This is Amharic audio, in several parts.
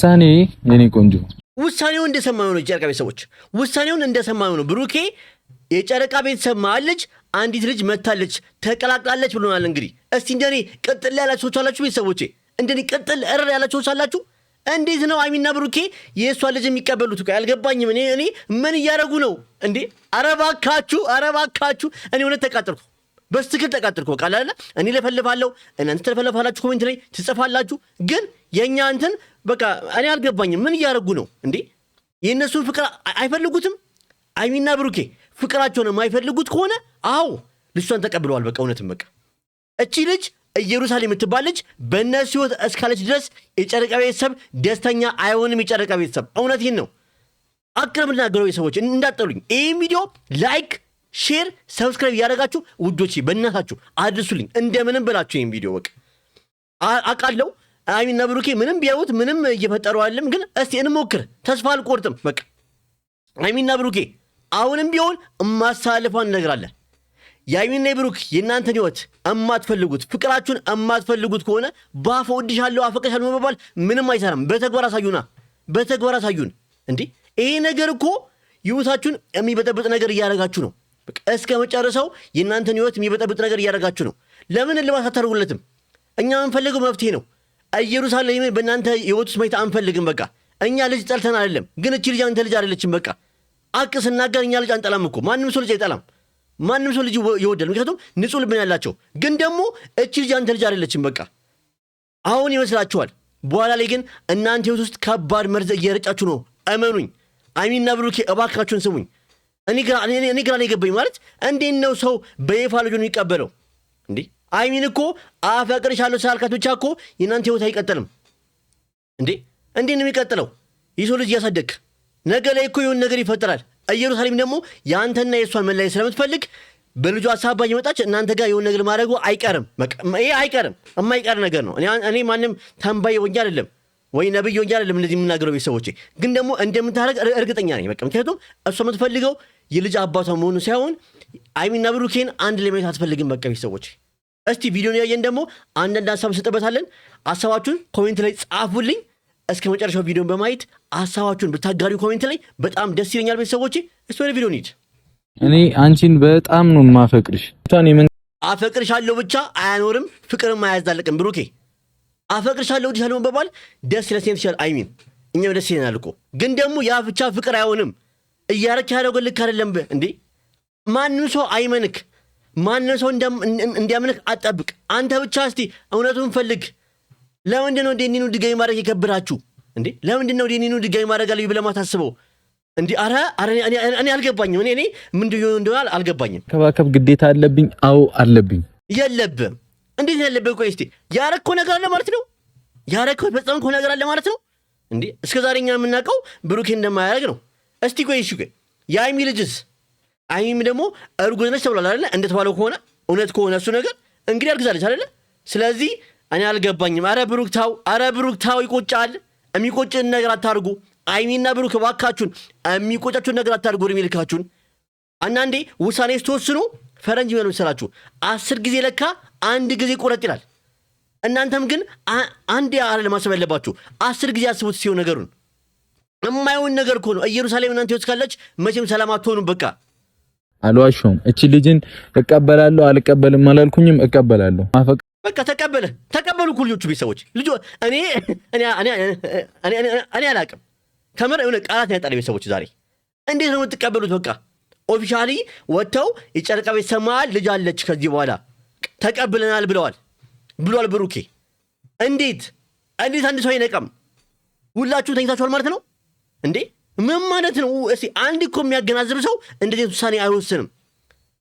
ውሳኔ የኔ ቆንጆ ውሳኔውን እንደሰማው ነው። የጨረቃ ቤተሰቦች ውሳኔውን እንደሰማው ነው። ብሩኬ የጨረቃ ቤተሰብ ማለች አንዲት ልጅ መታለች ተቀላቅላለች ብሎናል። እንግዲህ እስቲ እንደኔ ቅጥል ያላችሁ ሰዎች አላችሁ ቤተሰቦቼ? እንደኔ ቅጥል እረር ያላችሁ ሰዎች አላችሁ? እንዴት ነው አይሚና ብሩኬ የሷ ልጅ የሚቀበሉት? አልገባኝም። እኔ ምን እያደረጉ ነው እንዴ? አረባካችሁ እኔ ሆነ ተቃጠልኩ፣ በስትክል ተቃጠልኩ። በቃ አላለ እኔ ለፈልፋለሁ፣ እናንተ ተፈልፋላችሁ፣ ኮሜንት ላይ ትጽፋላችሁ። ግን የኛ እንትን በቃ እኔ አልገባኝም። ምን እያደረጉ ነው እንዴ? የእነሱን ፍቅር አይፈልጉትም? አይሚና ብሩኬ ፍቅራቸውን የማይፈልጉት ከሆነ አዎ ልጅቷን ተቀብለዋል። በቃ እውነትም በቃ እቺ ልጅ ኢየሩሳሌም የምትባል ልጅ በእነሱ ሕይወት እስካለች ድረስ የጨረቃ ቤተሰብ ደስተኛ አይሆንም። የጨረቃ ቤተሰብ እውነቴን ነው። አቅርብ ልናገረው ቤተሰቦች እንዳጠሉኝ ይህም ቪዲዮ ላይክ፣ ሼር፣ ሰብስክራይብ እያደረጋችሁ ውዶቼ በእናታችሁ አድርሱልኝ እንደምንም ብላችሁ ይህም ቪዲዮ በቃ አውቃለሁ አይሚና ብሩኬ ምንም ቢያዩት ምንም እየፈጠሩ አይደለም። ግን እስቲ እንሞክር፣ ተስፋ አልቆርጥም። በቃ አይሚና ብሩኬ አሁንም ቢሆን እማሳልፋን ነገር አለ። የአይሚና ብሩክ የእናንተን ህይወት እማትፈልጉት ፍቅራችሁን እማትፈልጉት ከሆነ ባፎ ወድሻለሁ አፈቅርሻለሁ መባባል ምንም አይሰራም። በተግባር አሳዩን እንዴ! ይሄ ነገር እኮ ህይወታችሁን የሚበጠብጥ ነገር እያደረጋችሁ ነው። በቃ እስከ መጨረሻው የእናንተን ህይወት የሚበጠብጥ ነገር እያደረጋችሁ ነው። ለምን እልባት አታደርጉለትም? እኛ የምንፈልገው መፍትሄ ነው። ኢየሩሳሌም በእናንተ ህይወት ውስጥ ማየት አንፈልግም። በቃ እኛ ልጅ ጠልተን አይደለም፣ ግን እቺ ልጅ አንተ ልጅ አይደለችም። በቃ አቅ ስናገር እኛ ልጅ አንጠላም እኮ ማንም ሰው ልጅ አይጠላም። ማንም ሰው ልጅ ይወዳል፣ ምክንያቱም ንጹህ ልብ ያላቸው። ግን ደግሞ እቺ ልጅ አንተ ልጅ አይደለችም። በቃ አሁን ይመስላችኋል፣ በኋላ ላይ ግን እናንተ ህይወት ውስጥ ከባድ መርዝ እየረጫችሁ ነው። እመኑኝ። አይሚና ብሩኬ እባካችሁን ስሙኝ። እኔ ግራ ነው የገባኝ። ማለት እንዴት ነው ሰው በይፋ ልጁን የሚቀበለው እንዴ? አይሚን እኮ አፈቅርሻለሁ ስላልካት ብቻ እኮ የእናንተ ህይወት አይቀጥልም እንዴ? እንዴት ነው የሚቀጥለው? የሰው ልጅ እያሳደግ ነገ ላይ እኮ የሆነ ነገር ይፈጠራል። ኢየሩሳሌም ደግሞ የአንተና የእሷን መለያየት ስለምትፈልግ በልጇ ሀሳብ እየመጣች እናንተ ጋር የሆነ ነገር ማድረጉ አይቀርም። ይሄ አይቀርም፣ የማይቀር ነገር ነው። እኔ ማንም ተንባይ ወንጃ አይደለም ወይ ነብይ ወንጃ አይደለም እንደዚህ የምናገረው ቤተሰቦቼ፣ ግን ደግሞ እንደምታደርግ እርግጠኛ ነኝ። በቃ ምክንያቱም እሷ የምትፈልገው የልጅ አባቷ መሆኑ ሳይሆን አይሚና ብሩኬን አንድ ላይ ማየት አትፈልግም። በቃ ቤተሰቦቼ እስቲ ቪዲዮን ያየን ደግሞ አንዳንድ ሀሳብ እንሰጥበታለን። ሀሳባችሁን ኮሜንት ላይ ጻፉልኝ። እስከ መጨረሻው ቪዲዮን በማየት ሀሳባችሁን ብታጋሪ ኮሜንት ላይ በጣም ደስ ይለኛል። ቤተሰቦቼ እስቲ ወደ ቪዲዮ እንሂድ። እኔ አንቺን በጣም ነው ማፈቅርሽ። አፈቅርሻለሁ ብቻ አያኖርም፣ ፍቅርም አያዛልቅም። ብሩኬ አፈቅርሻለሁ ወድሻለሁ መባባል ደስ ይለኛል ይችላል። አይሚን እኛም ደስ ይለናል እኮ፣ ግን ደግሞ ያ ብቻ ፍቅር አይሆንም። እያረክ ያለው ልክ አይደለም እንዴ? ማንም ሰው አይመንክ፣ ማንም ሰው እንዲያምንክ አጠብቅ። አንተ ብቻ እስቲ እውነቱን ፈልግ። ለምንድን ነው ዴኒኑ ድጋሚ ማድረግ የከበዳችሁ እንዴ? ለምንድን ነው ዴኒኑ ድጋሚ ማድረግ አለብኝ ብለህ ማታስበው እንዴ? አረ እኔ አልገባኝም። እኔ ምንድን እንደሆነ አልገባኝም። ከባከብ ግዴታ አለብኝ? አዎ አለብኝ። የለብህም። እንዴት ያለብህ? ቆይ እስቲ ያረከው ነገር አለ ማለት ነው? ያረከው በጣም እኮ ነገር አለ ማለት ነው እንዴ? እስከዛሬ እኛ የምናውቀው ብሩኬ እንደማያደርግ ነው። እስቲ ቆይ የአይሚ ልጅስ? አይሚ ደግሞ እርጉዝ ነች ተብሏል አይደለ? እንደተባለው ከሆነ እውነት ከሆነ እሱ ነገር እንግዲህ አርግዛለች አይደለ? ስለዚህ እኔ አልገባኝም። አረ ብሩክ ታው ይቆጫል። የሚቆጭን ነገር አታርጉ። አይሚና ብሩክ እባካችሁን የሚቆጫችሁን ነገር አታርጉ። እድሜ ልካችሁን አንዳንዴ ውሳኔ ስትወስኑ ፈረንጅ ምን መሰላችሁ 10 ጊዜ ለካ አንድ ጊዜ ቁረጥ ይላል። እናንተም ግን አንድ ያለ ማሰብ ያለባችሁ 10 ጊዜ አስቡት ሲሆን ነገሩን የማይሆን ነገር እኮ ነው። ኢየሩሳሌም እናንተ ህይወት ካለች መቼም ሰላም አትሆኑም። በቃ አልዋሽም። እቺ ልጅን እቀበላለሁ አልቀበልም አላልኩኝም፣ እቀበላለሁ። በቃ ተቀበሉ እኮ ልጆቹ ቤተሰቦች ልጆ እኔ አላቅም። ከምር የሆነ ቃላት ያጣለ ቤተሰቦች ዛሬ እንዴት ነው የምትቀበሉት? በቃ ኦፊሻሊ ወጥተው የጨረቃ ቤተሰብ መሃል ልጅ አለች ከዚህ በኋላ ተቀብለናል ብሏል ብሩኬ። እንዴት አንድ ሰው አይነቃም? ሁላችሁ ተኝታችኋል ማለት ነው እንዴ? ምን ማለት ነው? እስቲ አንድ እኮ የሚያገናዝብ ሰው እንደዚህ ውሳኔ አይወስንም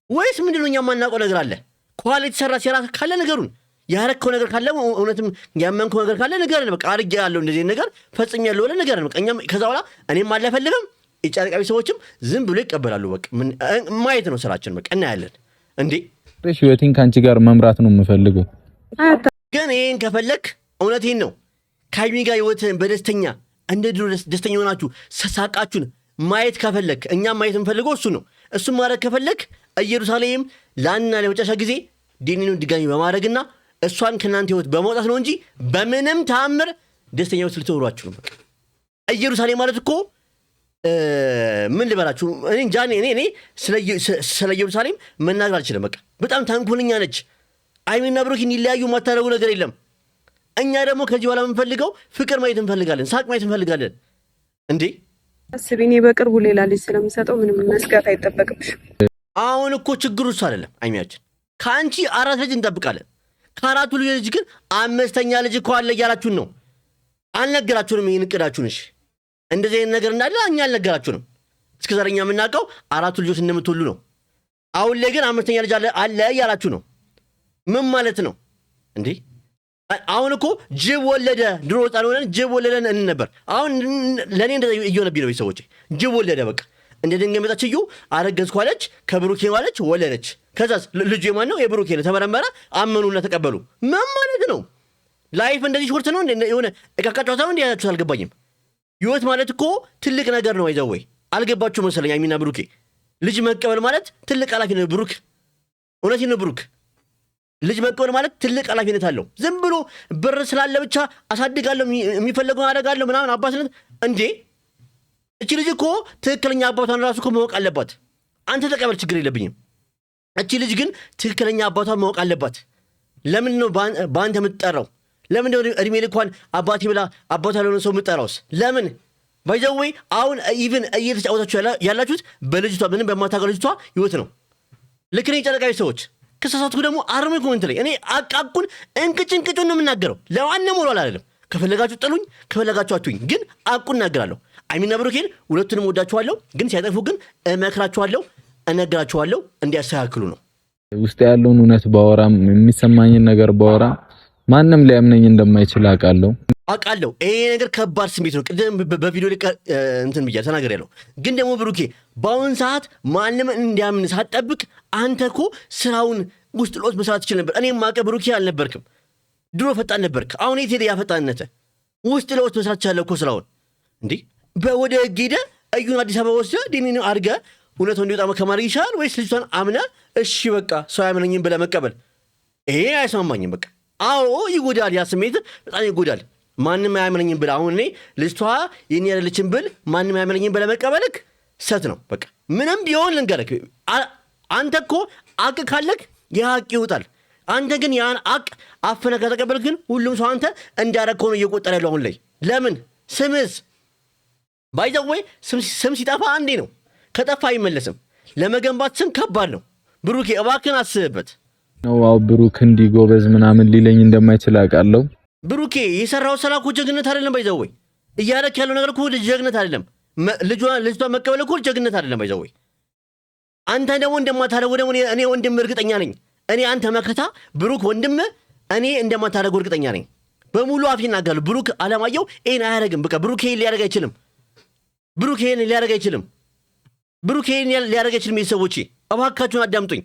ወይስ ምንድነው? እኛ የማናውቀው ነገር አለ? ከኋላ የተሰራ ሴራ ካለ ነገሩን ያረከው ነገር ካለ እውነትም ያመንከው ነገር ካለ ነገር በቃ አርጌ ያለው እንደዚህ ነገር ፈጽም ያለው ወለ ነገር በቃ እኛም ከዛ በኋላ እኔም አልፈልግም። የጨረቃ ቤተሰቦችም ዝም ብሎ ይቀበላሉ። በቃ ማየት ነው ስራችን። በቃ እናያለን እንዴ። ህይወቴን ካንቺ ጋር መምራት ነው የምፈልገው። ግን ይሄን ከፈለክ እውነቴን ነው ከአይሚ ጋር ህይወትን በደስተኛ እንደ ድሮ ደስተኛ ሆናችሁ ሳቃችሁን ማየት ከፈለክ እኛም ማየት እንፈልገው እሱ ነው። እሱም ማድረግ ከፈለክ ኢየሩሳሌም ላንና ለመጨረሻ ጊዜ ዴኒኑን ድጋሚ በማድረግና እሷን ከናንተ ህይወት በመውጣት ነው እንጂ በምንም ተአምር ደስተኛ ህይወት ልትኖሯችሁ ነው። ኢየሩሳሌም ማለት እኮ ምን ልበላችሁ እኔ እንጃ እኔ ስለ ኢየሩሳሌም መናገር አልችልም። በቃ በጣም ተንኮለኛ ነች። አይሚና ብሩክ ሊለያዩ የማታደርጉ ነገር የለም። እኛ ደግሞ ከዚህ በኋላ የምንፈልገው ፍቅር ማየት እንፈልጋለን፣ ሳቅ ማየት እንፈልጋለን። እንዴ አስቢኔ በቅርቡ ሌላ ልጅ ስለምሰጠው ምንም መስጋት አይጠበቅብሽም። አሁን እኮ ችግሩ እሱ አይደለም። አይሚያችን ከአንቺ 4 ልጅ እንጠብቃለን። ከ4ቱ ልጅ ግን 5ኛ ልጅ እኮ አለ እያላችሁን ነው። አልነገራችሁንም ይህን እቅዳችሁን። እሺ እንደዚህ አይነት ነገር እንዳለ እኛ አልነገራችሁንም። እስከ ዛሬ እኛ የምናውቀው 4 ልጆች እንደምትወሉ ነው። አሁን ላይ ግን 5ኛ ልጅ አለ እያላችሁ ነው። ምን ማለት ነው እንዴ? አሁን እኮ ጅብ ወለደ። ድሮ ሕፃን ሆነን ጅብ ወለደን እን ነበር። አሁን ለእኔ እንደዛ እየሆነብኝ ነው። ቤተሰቦቼ ጅብ ወለደ። በቃ እንደ ድንጋይ መጣች። እዩ አረገዝኩ አለች። ከብሩኬ ዋለች፣ ወለደች። ከዛስ ልጁ የማን ነው? የብሩኬ ነው። ተመረመረ፣ አመኑና ተቀበሉ። ምን ማለት ነው? ላይፍ እንደዚህ ሾርት ነው? የሆነ እቃቃ ጨዋታ ነው? እንዲ ያላችሁት አልገባኝም። ህይወት ማለት እኮ ትልቅ ነገር ነው። አይዘው ወይ አልገባችሁ መሰለኝ። አይሚና ብሩኬ ልጅ መቀበል ማለት ትልቅ ኃላፊነት ነው። ብሩክ እውነቴን ነው። ብሩክ ልጅ መቀበል ማለት ትልቅ ኃላፊነት አለው። ዝም ብሎ ብር ስላለ ብቻ አሳድጋለሁ የሚፈለገውን አደርጋለሁ ምናምን አባትነት እንዴ! እቺ ልጅ እኮ ትክክለኛ አባቷን ራሱ እኮ ማወቅ አለባት። አንተ ተቀበል፣ ችግር የለብኝም። እቺ ልጅ ግን ትክክለኛ አባቷን ማወቅ አለባት። ለምን ነው በአንተ የምትጠራው? ለምን ነው እድሜ ልኳን አባቴ ብላ አባቷ ያልሆነ ሰው የምትጠራውስ? ለምን ባይዘዌ አሁን ኢቭን እየተጫወታችሁ ያላችሁት በልጅቷ ምንም በማታውቀው ልጅቷ ህይወት ነው። ልክ ነኝ ጨረቃዊ ሰዎች። ከሳሳትኩ ደግሞ አርሜ ኮሜንት ላይ እኔ አቃቁን እንቅጭን ነው የምናገረው። ለማንም ወላል አይደለም። ከፈለጋችሁ ጥሉኝ፣ ከፈለጋችሁ አትሁኝ፣ ግን አቁን እናገራለሁ። አይሚና ብሩኬን ሁለቱንም ወዳችኋለሁ፣ ግን ሲያጠፉ ግን እመክራችኋለሁ፣ እነግራችኋለሁ እንዲያስተካክሉ ነው። ውስጥ ያለውን እውነት ባወራም የሚሰማኝን ነገር ባወራ ማንም ሊያምነኝ እንደማይችል አውቃለሁ። ይሄ ነገር ከባድ ስሜት ነው። ቅድም በቪዲዮ ላይ እንትን ብያ ተናገር ያለው ግን ደግሞ ብሩኬ በአሁን ሰዓት ማንም እንዲያምን ሳትጠብቅ አንተ እኮ ስራውን ውስጥ ለውስጥ መስራት ትችል ነበር። እኔም ማቀ ብሩኬ አልነበርክም፣ ድሮ ፈጣን ነበርክ። አሁን የት ሄደ ያፈጣንነተ? ውስጥ ለውስጥ መስራት ትችላለህ እኮ ስራውን። እንዴ ወደ ህግ ሄደህ እዩን አዲስ አበባ ወስደህ ዲኒን አድርገህ እውነቱ እንዲወጣ ከማድረግ ይሻላል ወይስ ልጅቷን አምነህ እሺ በቃ ሰው አያምነኝም ብለህ መቀበል? ይሄ አይስማማኝም። በቃ አዎ ይጎዳል፣ ያ ስሜት በጣም ይጎዳል። ማንም አያምነኝም ብለህ አሁን እኔ ልጅቷ የኔ አይደለችም ብል ማንም አያምነኝም ብለህ መቀበልክ ሰት ነው። በቃ ምንም ቢሆን ልንገርህ፣ አንተ እኮ አቅ ካለክ የሀቅ ይውጣል። አንተ ግን ያን አቅ አፈነ ከተቀበልክ ግን ሁሉም ሰው አንተ እንዳረከው ነው እየቆጠረ ያለው አሁን ላይ። ለምን ስምስ ባይዘው ወይ ስም ሲጠፋ አንዴ ነው፣ ከጠፋ አይመለስም። ለመገንባት ስም ከባድ ነው። ብሩኬ እባክህን አስብበት ነው። አው ብሩክ እንዲጎበዝ ምናምን ሊለኝ እንደማይችል አውቃለሁ። ብሩኬ የሰራው ስራ እኮ ጀግነት አይደለም። ባይዘው ወይ እያረክ ያለው ነገር እኮ ጀግነት አይደለም። ልጅቷ መቀበል እኮ ጀግነት አይደለም። ባይዘው ወይ አንተ ደግሞ እንደማታደርገው ደግሞ እኔ ወንድም እርግጠኛ ነኝ። እኔ አንተ መከታ ብሩክ ወንድም እኔ እንደማታደርገው እርግጠኛ ነኝ። በሙሉ አፍ ይናገራሉ። ብሩክ አለማየሁ ይሄን አያደርግም። በቃ ብሩክ ይሄን ሊያደርግ አይችልም። ብሩክ ይሄን ሊያደርግ አይችልም። ብሩክ ይሄን ሊያደርግ አይችልም። ቤተሰቦቼ እባካችሁን አዳምጡኝ።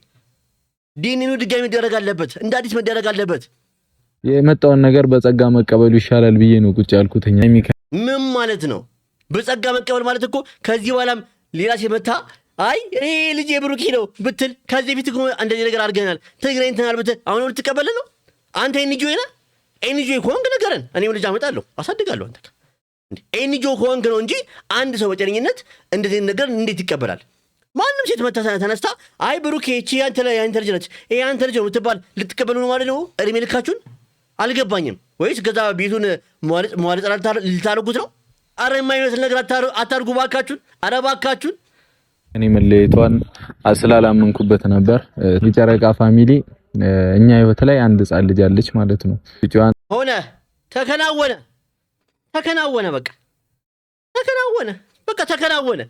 ዲኒኑ ድጋሚ መደረግ አለበት፣ እንደ አዲስ መደረግ አለበት። የመጣውን ነገር በጸጋ መቀበሉ ይሻላል ብዬ ነው ቁጭ ያልኩት። ምን ማለት ነው በጸጋ መቀበል ማለት? እኮ ከዚህ በኋላም ሌላ ሲመታ አይ እኔ ልጅ የብሩኬ ነው ብትል ከዚህ በፊት እኮ እንደዚህ ነገር አድርገናል ትግራይ እንትናል ብትል አሁን ልትቀበል ነው? አንተ ኤንጂኦ ነህ። ኤንጂኦ ከሆንክ ንገረን፣ እኔም ልጅ አመጣለሁ አሳድጋለሁ። አንተ ኤንጂኦ ከሆንክ ነው እንጂ አንድ ሰው በጨረኝነት እንደዚህ ነገር እንዴት ይቀበላል? ማንም ሴት መታ ተነስታ አይ ብሩኬ እቺ ያንተ ልጅ ነች ይሄ ያንተ ልጅ ነው ብትባል ልትቀበሉ ነው ማለት ነው? እድሜ ልካችሁን አልገባኝም። ወይስ ገዛ ቤቱን መዋለጽ ልታደርጉት ነው? አረ የማይመስል ነገር አታርጉ ባካችሁን። አረ ባካችሁን። እኔ መለየቷን ስላላመንኩበት ነበር። የጨረቃ ፋሚሊ እኛ ህይወት ላይ አንድ ህጻን ልጅ አለች ማለት ነው። ሆነ ተከናወነ በቃ ተከናወነ።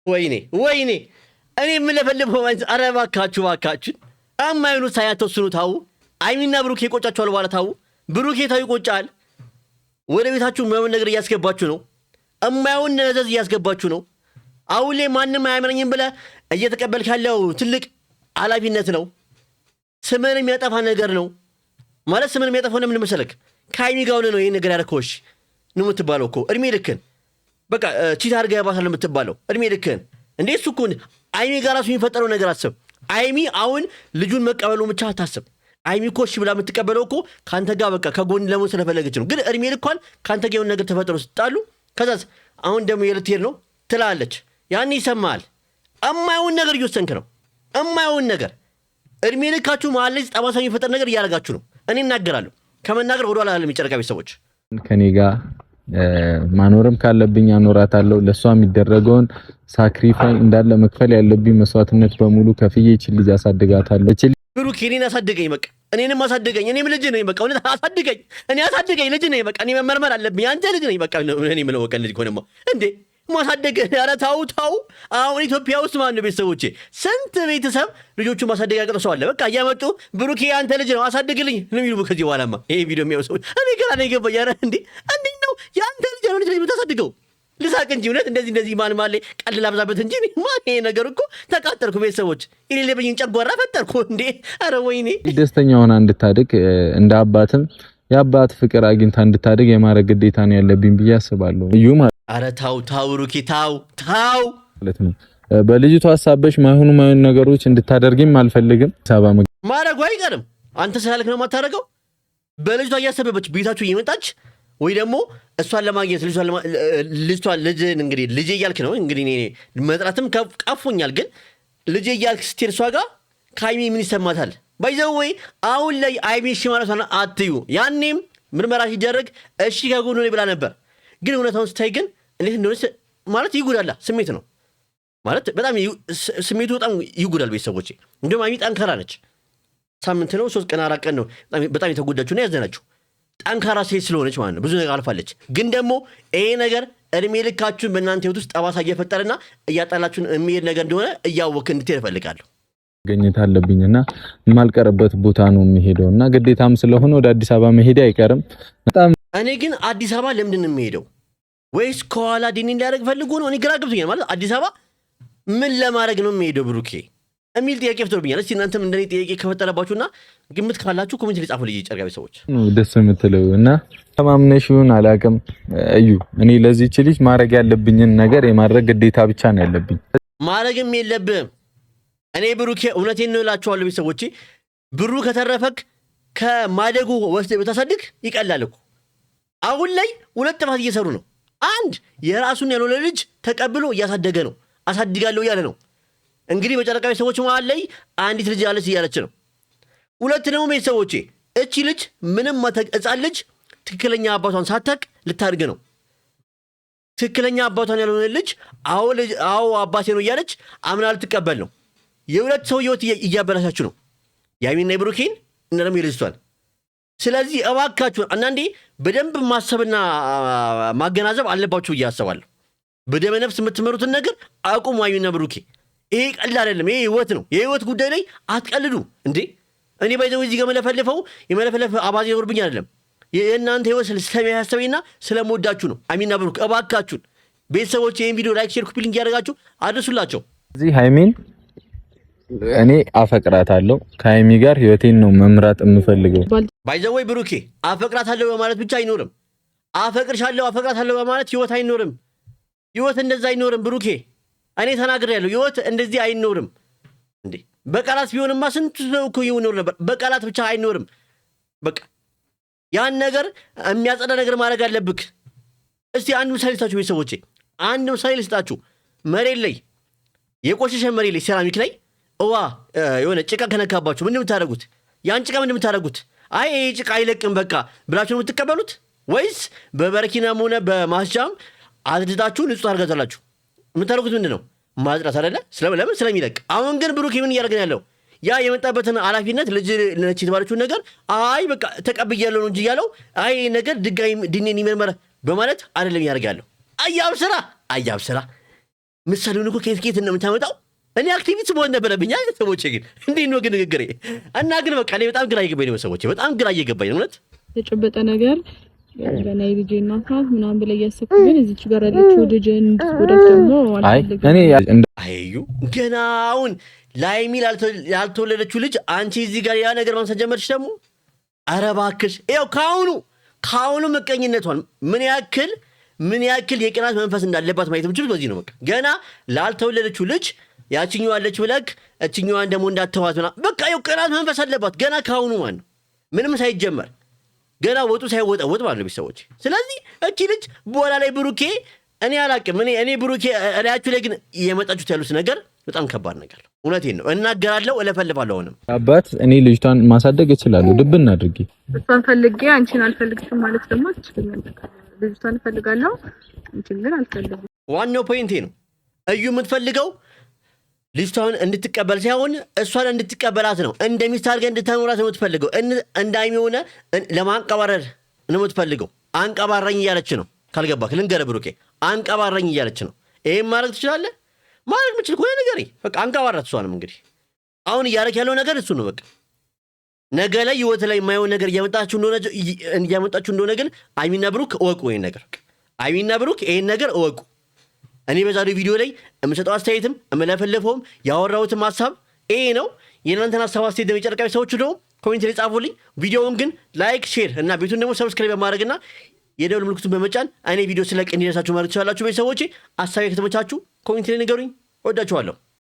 ወይኔ እኔ የምለፈልፈው አረ ባካችሁን እማይሆኑት ሳያተወስኑ ታው አይሚና ብሩኬ ይቆጫቸዋል። በኋላ ታው ብሩኬ ታው ይቆጫል። ወደ ቤታችሁ የማይሆን ነገር እያስገባችሁ ነው። እማይሆን ነዘዝ እያስገባችሁ ነው። አሁን ላይ ማንም አያምነኝም ብለህ እየተቀበልክ ያለው ትልቅ ኃላፊነት ነው። ስምን የሚያጠፋ ነገር ነው ማለት። ስምን የሚያጠፋው ለምን መሰለክ? ከአይሚ ጋር ሆነህ ነው ይሄን ነገር ያደረከው። እሺ ነው የምትባለው እኮ እድሜ ልክህን በቃ ቺታ አድርገህ ያባታል የምትባለው እድሜ ልክህን። እንዴ እሱ እኮ አይሚ ጋር ራሱ የሚፈጠረው ነገር አስብ። አይሚ አሁን ልጁን መቀበሉ ብቻ አታስብ። አይሚኮሽ ብላ የምትቀበለው እኮ ካንተ ጋር በቃ ከጎን ለምን ስለፈለገች ነው። ግን እድሜ ልኳን ካንተ ጋር የሆነ ነገር ተፈጥሮ ስትጣሉ ከዛስ አሁን ደግሞ የልትሄድ ነው ትላለች። ያን ይሰማል። እማይሆን ነገር እየወሰንክ ነው። እማይሆን ነገር እድሜ ልካችሁ መሀል ላይ ጠባሳ የሚፈጠር ነገር እያደረጋችሁ ነው። እኔ እናገራለሁ ከመናገር ወደኋላ አላለም። የጨረቃ ቤተሰቦች ከኔ ጋር ማኖርም ካለብኝ አኖራታለሁ። ለሷ የሚደረገውን ሳክሪፋይ እንዳለ መክፈል ያለብኝ መስዋዕትነት በሙሉ ከፍዬ እቺ ልጅ አሳድጋታለሁ። ብሩክ እኔን አሳድገኝ፣ በቃ እኔንም አሳድገኝ። እኔም ልጅ ነኝ፣ በቃ እውነት አሳድገኝ። እኔ አሳድገኝ፣ ልጅ ነኝ፣ በቃ እኔ መመርመር አለብኝ። አንተ ልጅ ነኝ፣ በቃ እኔ ምን ወቀን ልጅ ሆነማ እንዴ ማሳደግ። ኧረ ታው። አሁን ኢትዮጵያ ውስጥ ማን ነው ቤተሰቦቼ ስንት ቤተሰብ ልጆቹ ማሳደግ ያቀርሰዋል። በቃ እያመጡ ብሩክ አንተ ልጅ ነው አሳድግልኝ ነው የሚሉ። ከዚህ በኋላማ ይሄ ቪዲዮ የሚያዩ ሰዎች እኔ ገና ነው የገባኝ። ኧረ እንዴት ነው የአንተ ልጅ ነው ልጅ የምታሳድገው? ልሳቅ እንጂ እውነት እንደዚህ ማን ቀልድ ላብዛበት እንጂ ማን ይሄ ነገር እኮ ተቃጠልኩ። ቤተሰቦች የሌለብኝን ጨጓራ ፈጠርኩ እንዴ! ኧረ ወይኔ። ደስተኛ ሆና እንድታድግ እንደ አባትም የአባት ፍቅር አግኝታ እንድታድግ የማድረግ ግዴታ ነው ያለብኝ ብዬ አስባለሁ። እዩ ማለት ኧረ ታው ብሩኬ ታው ማለት ነው። በልጅቷ ሐሳበሽ ማይሆኑ ነገሮች እንድታደርግም አልፈልግም። ማድረጉ አይቀርም። አንተ ስላልክ ነው የማታደርገው። በልጅቷ እያሰበበች ቤታችሁ እየመጣች ወይ ደግሞ እሷን ለማግኘት ልጅቷን ልጅን እንግዲህ ልጅ እያልክ ነው እንግዲህ እኔ መጥራትም ቀፎኛል። ግን ልጅ እያልክ ስትሄድ እሷ ጋር ከአይሚ ምን ይሰማታል? ባይዘው ወይ አሁን ላይ አይሚ እሺ ማለቷን አትዩ። ያኔም ምርመራ ሲደረግ እሺ ከጎኑ ብላ ነበር። ግን እውነታውን ስታይ ግን እንዴት እንደሆነ ማለት ይጉዳላ። ስሜት ነው ማለት በጣም ስሜቱ በጣም ይጉዳል። ቤተሰቦቼ እንደውም አይሚ ጠንካራ ነች። ሳምንት ነው 3 ቀን 4 ቀን ነው በጣም የተጎዳችውና ያዘናችሁ ጠንካራ ሴት ስለሆነች ማለት ነው። ብዙ ነገር አልፋለች። ግን ደግሞ ይሄ ነገር እድሜ ልካችሁን በእናንተ ህይወት ውስጥ ጠባሳ እየፈጠረና እያጣላችሁን የሚሄድ ነገር እንደሆነ እያወክ እንድትሄድ እፈልጋለሁ። ገኝታ አለብኝና የማልቀርበት ቦታ ነው የሚሄደው እና ግዴታም ስለሆነ ወደ አዲስ አበባ መሄድ አይቀርም። በጣም እኔ ግን አዲስ አበባ ለምንድን ነው የሚሄደው? ወይስ ከኋላ ዲኒ ሊያደርግ ፈልጎ ነው? እኔ ግራ ገብቶኛል። ማለት አዲስ አበባ ምን ለማድረግ ነው የሚሄደው ብሩኬ የሚል ጥያቄ ፈጥሮብኛል። እስቲ እናንተም እንደኔ ጥያቄ ከፈጠረባችሁና ግምት ካላችሁ ኮሜንት ላይ ጻፉልኝ። ጨርቃ ቤተሰቦች ደስ የምትለው እና ተማምነሽውን አላውቅም። እዩ እኔ ለዚህች ልጅ ማድረግ ያለብኝን ነገር የማድረግ ግዴታ ብቻ ነው ያለብኝ። ማድረግም የለብህም። እኔ ብሩኬ እውነቴን ነው እላችኋለሁ ቤተሰቦቼ፣ ብሩ ከተረፈክ ከማደጉ ወስደህ ብታሳድግ ይቀላል እኮ። አሁን ላይ 2 ጥፋት እየሰሩ ነው። አንድ የራሱን ያልሆነ ልጅ ተቀብሎ እያሳደገ ነው፣ አሳድጋለሁ እያለ ነው። እንግዲህ በጨረቃ ቤተሰቦች መሀል ላይ አንዲት ልጅ አለች እያለች ነው። 2 ደግሞ ቤተሰቦቼ እቺ ልጅ ምንም ሕፃን ልጅ ትክክለኛ አባቷን ሳታቅ ልታድግ ነው። ትክክለኛ አባቷን ያልሆነ ልጅ አዎ አባቴ ነው እያለች አምና ልትቀበል ነው። የ2 ሰው ህይወት እያበላሻችሁ ነው፣ የሀይሚና የብሩኬን እና ደግሞ የልጅቷን። ስለዚህ እባካችሁን አንዳንዴ በደንብ ማሰብና ማገናዘብ አለባችሁ ብዬ አስባለሁ። በደመ ነፍስ የምትመሩትን ነገር አቁሙ። ሀይሚና ብሩኬ ይሄ ቀላል አይደለም። ይሄ ህይወት ነው። የህይወት ጉዳይ ላይ አትቀልዱ እንዴ! እኔ ባይዘው እዚህ ጋር የመለፈለፍ አባዜ ይኖርብኝ አይደለም። የእናንተ ህይወት ስለሚያሳስበኝና ስለምወዳችሁ ነው። ሀይሚና ብሩክ እባካችሁን ቤተሰቦች ይህን ቪዲዮ ላይክ፣ ሼር፣ ኮፒ ሊንክ ያደርጋችሁ አድርሱላቸው። እዚህ ሀይሚን እኔ አፈቅራታለሁ። ከሀይሚ ጋር ህይወቴን ነው መምራት የምፈልገው። ባይዘው ወይ ብሩኬ አፈቅራታለሁ በማለት ብቻ አይኖርም። አፈቅራታለሁ በማለት ህይወት አይኖርም። ህይወት እንደዛ አይኖርም ብሩኬ። እኔ ተናግሬያለሁ። ህይወት እንደዚህ አይኖርም እንዴ! በቃላት ቢሆንማ ስንት ሰው እኮ ይኖር ነበር። በቃላት ብቻ አይኖርም። በቃ ያን ነገር የሚያጸዳ ነገር ማድረግ አለብክ። እስቲ አንድ ምሳሌ ልስጣችሁ ቤተሰቦቼ፣ አንድ ምሳሌ ልስጣችሁ። መሬት ላይ የቆሸሸ መሬት ላይ ሴራሚክ ላይ የሆነ ጭቃ ከነካባችሁ ምን እንደምታደርጉት? ያን ጭቃ ምን እንደምታደርጉት? አይ ይሄ ጭቃ አይለቅም በቃ ብላችሁ ነው የምትቀበሉት? ወይስ በበረኪናም ሆነ በማስጫም አድርዳችሁ ንጹህ አድርጋታላችሁ? የምታደርጉት ምንድን ነው? ማጽዳት አይደለ? ለምን ስለሚለቅ። አሁን ግን ብሩክ ምን እያደረገን ያለው ያ የመጣበትን ኃላፊነት ልጅ ነች የተባለችውን ነገር አይ በቃ ተቀብያለሁ ነው እንጂ ያለው አይ ነገር ድጋሚ ዲኔን ይመርመር በማለት አይደለም ያደርጋለሁ። አያብ ስራ ምሳሌውን እኮ ከየት ነው የምታመጣው? እኔ አክቲቪስት መሆን ነበረብኝ። ሰዎች ግን እንዴት ነው ግን ንግግሬ እና ግን በቃ እኔ በጣም ግራ እየገባኝ ነው። ሰዎች በጣም ግራ እየገባኝ ነው። እውነት የተጨበጠ ነገር ገና ልጅ እናት ምናምን ብለ እያሰብኩ ግን እዚች ጋር ያለችው ልጅን እንድትጎዳት ደግሞ አዩ ገና አሁን ላይሚ ያልተወለደችው ልጅ አንቺ እዚህ ጋር ያ ነገር ማንሳት ጀመርሽ ደግሞ። ኧረ እባክሽ ይኸው ከአሁኑ ምቀኝነቷን ምን ያክል የቅናት መንፈስ እንዳለባት ማየት የምችሉት በዚህ ነው። በቃ ገና ላልተወለደችው ልጅ ያቺኛዋ አለች ብለክ እቺኛዋን ደግሞ እንዳትተዋት ምናምን በቃ ያው ቅናት መንፈስ አለባት ገና ካሁኑ ማለት ነው ምንም ሳይጀመር ገና ወጡ ሳይወጣ ማለት ነው ቤተሰቦች ስለዚህ እቺ ልጅ በኋላ ላይ ብሩኬ እኔ አላቅም እኔ ብሩኬ እላያችሁ ላይ ግን እየመጣችሁት ያሉት ነገር በጣም ከባድ ነገር ነው እውነቴን ነው እናገራለሁ እለፈልፋለሁ አሁንም አባት እኔ ልጅቷን ማሳደግ እችላለሁ ድብን አድርጌ እሷን ፈልጌ አንቺን አልፈልግሽም ማለት ደግሞ አትችልም ልጅቷን ፈልጋለሁ አንቺን ግን አልፈልግም ዋናው ፖይንቴ ነው እዩ የምትፈልገው ልጅቷን እንድትቀበል ሳይሆን እሷን እንድትቀበላት ነው እንደሚስት አድርገህ እንድታኖራት ነው የምትፈልገው እንዳይም ሆነ ለማንቀባረር ነው የምትፈልገው አንቀባረኝ እያለች ነው ካልገባክ ልንገርህ ብሩኬ አንቀባረኝ እያለች ነው ይሄን ማድረግ ትችላለህ ማድረግ ምችል ከሆነ ነገር በቃ አንቀባራት እሷንም እንግዲህ አሁን እያደረክ ያለው ነገር እሱ ነው በቃ ነገ ላይ ህይወት ላይ የማይሆን ነገር እያመጣችሁ እንደሆነ ግን አይሚና ብሩክ እወቁ ይሄን ነገር አይሚና ብሩክ ይሄን ነገር እወቁ እኔ በዛሬው ቪዲዮ ላይ የምሰጠው አስተያየትም እምለፈልፈውም ያወራሁትም ሐሳብ ይሄ ነው የእናንተን ሐሳብ አስተያየት የጨረቃ ሰዎች ደግሞ ኮሜንት ላይ ጻፉልኝ ቪዲዮውን ግን ላይክ ሼር እና ቤቱን ደግሞ ሰብስክራይብ በማድረግና የደወል ምልክቱን በመጫን እኔ ቪዲዮ ስለቅ እንዲደርሳችሁ ማለት ትችላላችሁ ቤተሰቦቼ ሐሳቤ ከተመቻችሁ ኮሜንት ላይ ንገሩኝ ወዳችኋለሁ